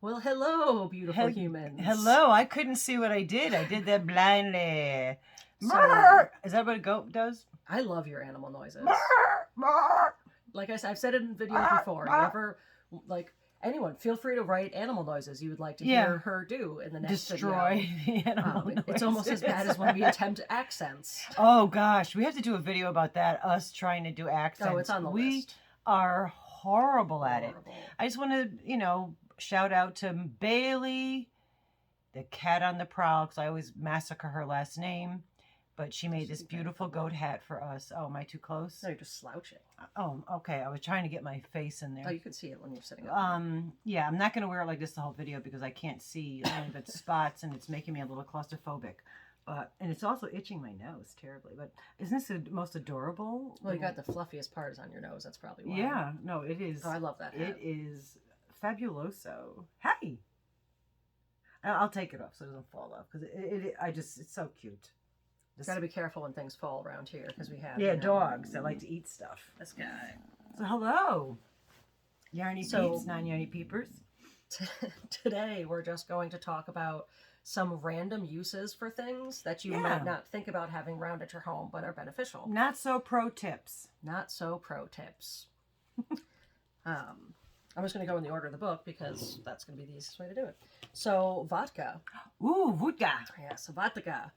Well, hello, beautiful humans. Hello, I couldn't see what I did. I did that blindly. So, Is that what a goat does? I love your animal noises. Brr. Like I've said it in videos before. You ever, like, anyone, feel free to write animal noises you would like to hear her do in the next Destroy video. the animal It's almost as bad as when we attempt accents. Oh gosh, we have to do a video about that, us trying to do accents. Oh, it's on the list. We are horrible at it. I just want to, shout out to Bailey, the cat on the prowl, because I always massacre her last name. But she made this beautiful goat hat for us. Oh, am I too close? No, you're just slouching. Oh, okay. I was trying to get my face in there. Oh, you can see it when you're sitting up. Yeah, I'm not going to wear it like this the whole video because I can't see only but spots, and it's making me a little claustrophobic. And it's also itching my nose terribly. But isn't this the most adorable? Well, you got the fluffiest part is on your nose. That's probably why. Yeah, no, it is. Oh, I love that hat. It is fabuloso. Hey! I'll take it off so it doesn't fall off because it's so cute. Got to be careful when things fall around here because we have dogs that like to eat stuff. This guy. So hello, yarny peeps, non-yarny peepers. Today we're just going to talk about some random uses for things that you might not think about having around at your home, but are beneficial. Not so pro tips. Not so pro tips. I'm just going to go in the order of the book because that's going to be the easiest way to do it. So vodka. Ooh, vodka. Yeah, so vodka.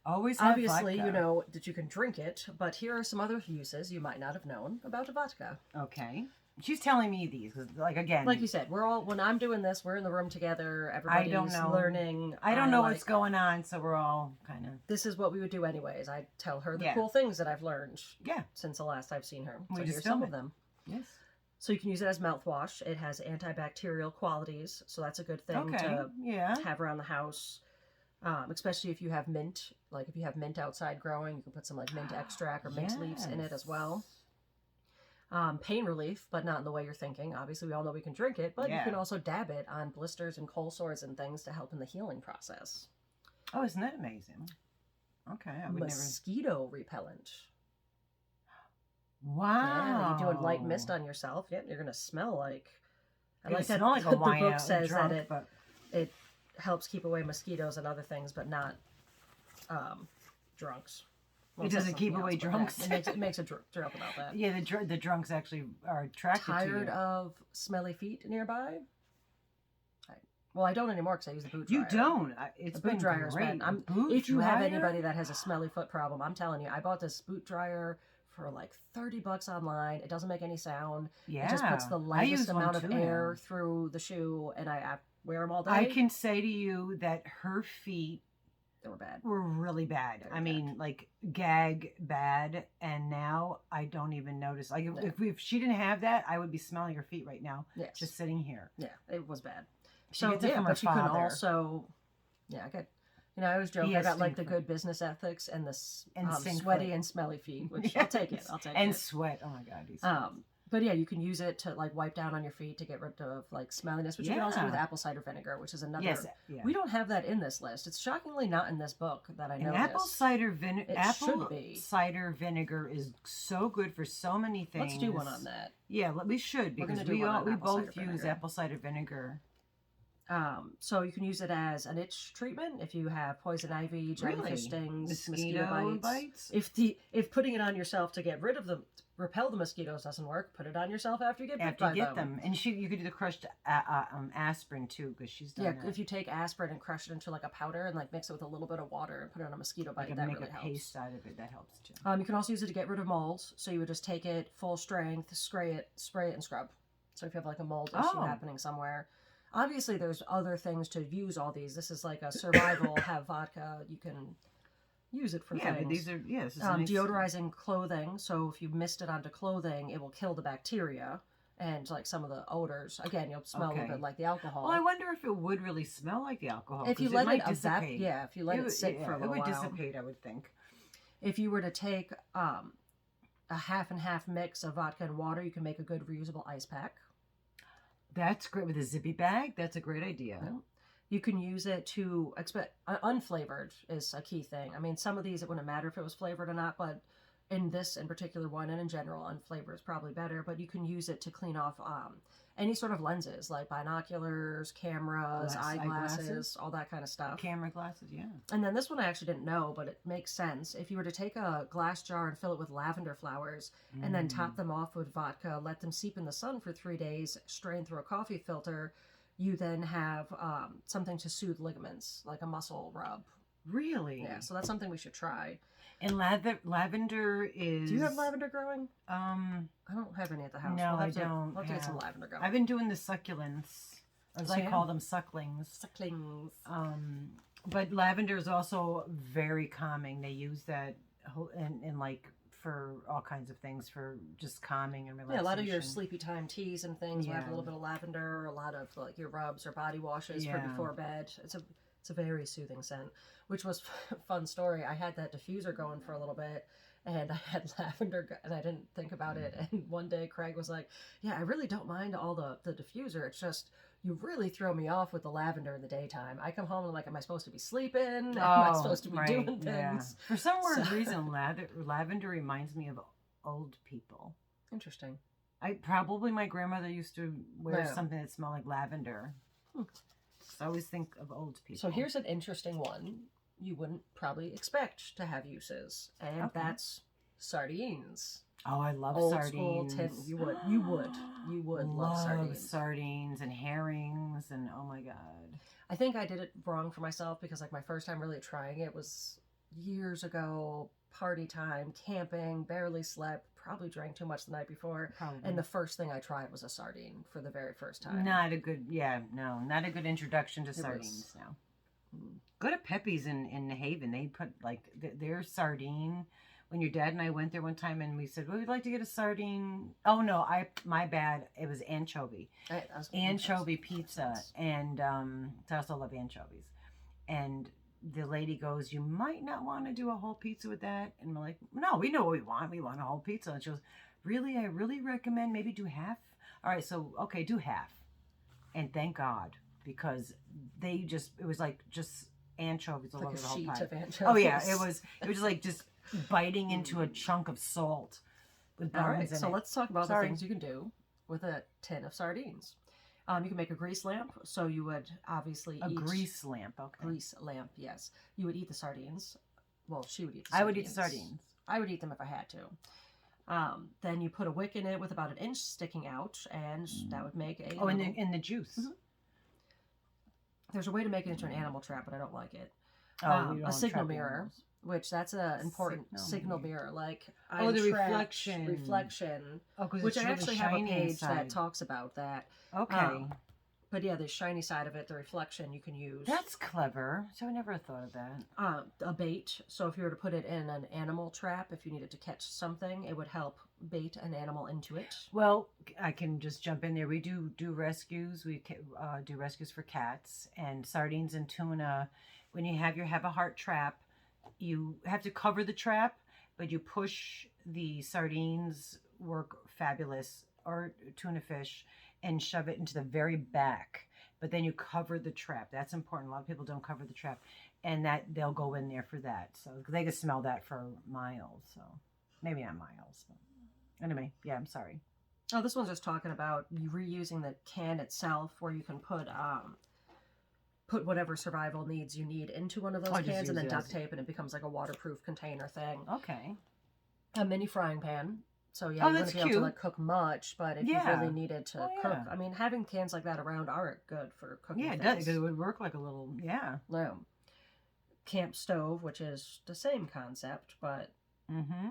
Always have Obviously, vodka. you know that you can drink it, but here are some other uses you might not have known about a vodka. Okay. She's telling me these, because, again... Like you said, we're all, when I'm doing this, we're in the room together, everybody's learning. I don't know what's going on, so we're all kind of... This is what we would do anyways. I tell her the cool things that I've learned since the last I've seen her. So here's some of them. Yes. So you can use it as mouthwash. It has antibacterial qualities, so that's a good thing to have around the house. Especially if you have mint, like if you have mint outside growing, you can put some like mint extract or mint leaves in it as well. Pain relief, but not in the way you're thinking. Obviously, we all know we can drink it, but you can also dab it on blisters and cold sores and things to help in the healing process. Oh, isn't that amazing? Okay. Mosquito repellent. Wow. Yeah, you do a light mist on yourself. Yep, you're going to smell like... I like that. Smell like a wine. The book says drunk, that it helps keep away mosquitoes and other things, but not drunks. Well, it doesn't keep away drunks. It makes a joke about that. Yeah, the drunks actually are attracted to you. Tired of smelly feet nearby? Well, I don't anymore because I use the boot dryer. You don't. It's the boot dryer's great. If you have anybody that has a smelly foot problem, I'm telling you, I bought this boot dryer for like $30 online. It doesn't make any sound. Yeah. It just puts the lightest amount of air through the shoe, and I wear them all day. I can say to you that her feet were bad. Were really bad. I mean, like gag bad, and now I don't even notice. Like if she didn't have that, I would be smelling her feet right now. Yes. Just sitting here. Yeah, it was bad. She gets it from her father. You can also, I could. I always joke I got like the good business ethics and the sweaty and smelly feet, which I'll take it. And sweat. Oh my God. But yeah, you can use it to like wipe down on your feet to get rid of like smelliness, which you can also do with apple cider vinegar, which is another. Yes, we don't have that in this list. It's shockingly not in this book that I noticed. Apple cider vinegar is so good for so many things. Let's do one on that. Yeah, we should because we both use apple cider vinegar. So you can use it as an itch treatment if you have poison ivy, jellyfish stings, mosquito bites. If putting it on yourself to get rid of them, repel the mosquitoes doesn't work, put it on yourself after you get bit by them. And you could do the crushed aspirin too, because she's done that. If you take aspirin and crush it into like a powder and like mix it with a little bit of water and put it on a mosquito bite, that really helps. Make a paste out of it, that helps too. You can also use it to get rid of molds. So you would just take it full strength, spray it, and scrub. So if you have like a mold issue happening somewhere. Obviously, there's other things to use all these. This is like a survival, have vodka. You can use it for things. But these are, this is deodorizing clothing. So if you mist it onto clothing, it will kill the bacteria and like some of the odors. Again, you'll smell a little bit like the alcohol. Well, I wonder if it would really smell like the alcohol. If you let it dissipate. Yeah, if you let it sit for a little while. It would dissipate, I would think. If you were to take a half and half mix of vodka and water, you can make a good reusable ice pack. That's great with a zippy bag. That's a great idea. Yeah. You can use it to unflavored is a key thing. I mean, some of these it wouldn't matter if it was flavored or not, but in this in particular one and in general, unflavored is probably better. But you can use it to clean off any sort of lenses like binoculars, cameras, eyeglasses, all that kind of stuff. Camera glasses, yeah. And then this one I actually didn't know, but it makes sense. If you were to take a glass jar and fill it with lavender flowers and then top them off with vodka, let them steep in the sun for 3 days, strain through a coffee filter, you then have something to soothe ligaments, like a muscle rub. Really? Yeah, so that's something we should try. And lavender is... Do you have lavender growing? I don't have any at the house. No, I don't. We'll have to get some lavender going. I've been doing the succulents, as I call them, sucklings. Sucklings. But lavender is also very calming. They use that in like for all kinds of things, for just calming and relaxation. Yeah, a lot of your sleepy time teas and things will have a little bit of lavender. A lot of like your rubs or body washes for before bed. It's a very soothing scent, which was a fun story. I had that diffuser going for a little bit, and I had lavender, and I didn't think about it. And one day Craig was like, yeah, I really don't mind all the diffuser. It's just, you really throw me off with the lavender in the daytime. I come home and I'm like, am I supposed to be sleeping? Am I supposed to be doing things? Yeah. For some weird reason, lavender reminds me of old people. Interesting. My grandmother used to wear something that smelled like lavender. So I always think of old people. So here's an interesting one you wouldn't probably expect to have uses, and that's sardines. Oh, I love Old sardines. School you would love sardines. Sardines and herrings, and oh my god. I think I did it wrong for myself because like my first time really trying it was years ago, party time, camping, barely slept, probably drank too much the night before. Probably. And the first thing I tried was a sardine for the very first time. Not a good introduction to sardines. No. Go to Pepe's in Haven. They put like their sardine. When your dad and I went there one time and we said, well, we'd like to get a sardine. Oh no, my bad. It was anchovy. Anchovy pizza. And I also love anchovies. And the lady goes, you might not want to do a whole pizza with that. And we're like, no, we know what we want. We want a whole pizza. And she goes, really? I really recommend maybe do half. All right, so, okay, do half. And thank God, because it was like just anchovies all over the whole pie. Of anchovies. Oh yeah, it was just like just biting into a chunk of salt with bones in it. So let's talk about the things you can do with a tin of sardines. You can make a grease lamp. So you would obviously eat... grease lamp, okay. Grease lamp, yes. You would eat the sardines. Well, she would eat the sardines. I would eat the sardines. I would eat them if I had to. Then you put a wick in it with about 1 inch sticking out, and that would make a... in the juice. Mm-hmm. There's a way to make it into an animal trap, but I don't like it. A signal mirror. Which that's an important signal mirror. Like reflection. Oh, which I really actually have a page that talks about that. Okay. But yeah, the shiny side of it, the reflection you can use. That's clever. So I never thought of that. A bait. So if you were to put it in an animal trap, if you needed to catch something, it would help bait an animal into it. Well, I can just jump in there. We do rescues. We do rescues for cats and sardines and tuna. When you have a heart trap, you have to cover the trap, but you push the sardines, work fabulous, or tuna fish, and shove it into the very back. But then you cover the trap. That's important. A lot of people don't cover the trap, and that they'll go in there for that. So they can smell that for miles. So maybe not miles. But anyway, yeah, I'm sorry. Oh, this one's just talking about reusing the can itself, where you can put whatever survival needs you need into one of those cans and then duct tape, and it becomes like a waterproof container thing. Okay. A mini frying pan. So yeah, you wouldn't be able to like cook much, but if you really needed to cook, I mean, having cans like that around are good for cooking. Yeah, it does. It would work like a little, camp stove, which is the same concept, but. Mm-hmm.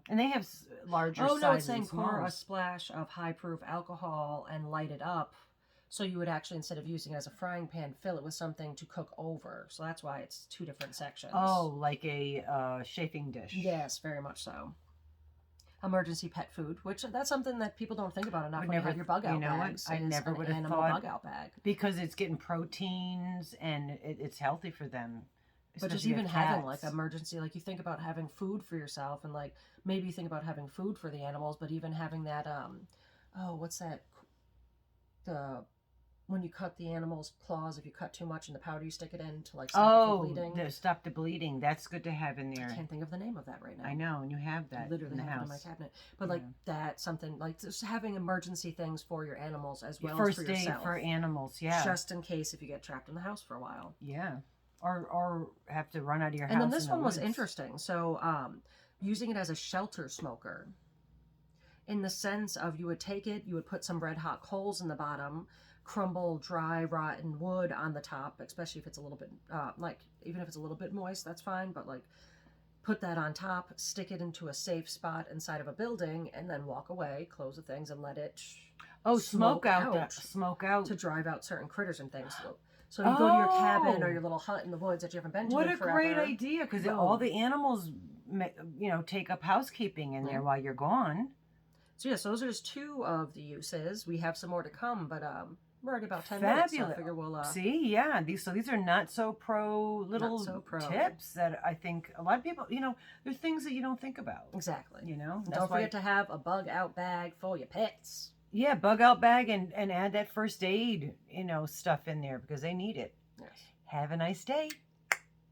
And they have larger sizes. Oh no, it's saying pour a splash of high-proof alcohol and light it up. So you would actually, instead of using it as a frying pan, fill it with something to cook over. So that's why it's 2 different sections. Oh, like a chafing dish. Yes, very much so. Emergency pet food, which that's something that people don't think about enough when you have your bug out bags. I never would have thought bug out bag. Because it's getting proteins and it's healthy for them. But just even having like emergency, like you think about having food for yourself, and like maybe you think about having food for the animals, but even having that, what's that? when you cut the animal's claws, if you cut too much in the powder, you stick it in to like stop the bleeding. Stop the bleeding. That's good to have in there. I can't think of the name of that right now. I know, and you have that. I literally in the have house. it in my cabinet. But like that's something like just having emergency things for your animals as well First as for yourself. First aid for animals, yeah. Just in case if you get trapped in the house for a while. Yeah. Or have to run out of your house. And then this one was interesting. So using it as a shelter smoker. In the sense of you would take it, you would put some red hot coals in the bottom, crumble dry rotten wood on the top, especially if it's a little bit even if it's a little bit moist, that's fine, but like put that on top, stick it into a safe spot inside of a building, and then walk away, close the things, and let it smoke out to drive out certain critters and things. So you go to your cabin or your little hut in the woods that you haven't been to in forever. What a great idea, because all the animals take up housekeeping in there while you're gone. So yes, those are just 2 of the uses. We have some more to come, but we're already about 10 minutes, so I figure we'll... These are not so pro little tips that I think a lot of people, they're things that you don't think about. Exactly. Don't forget to have a bug out bag for your pets. Yeah, bug out bag and add that first aid, stuff in there because they need it. Yes. Have a nice day.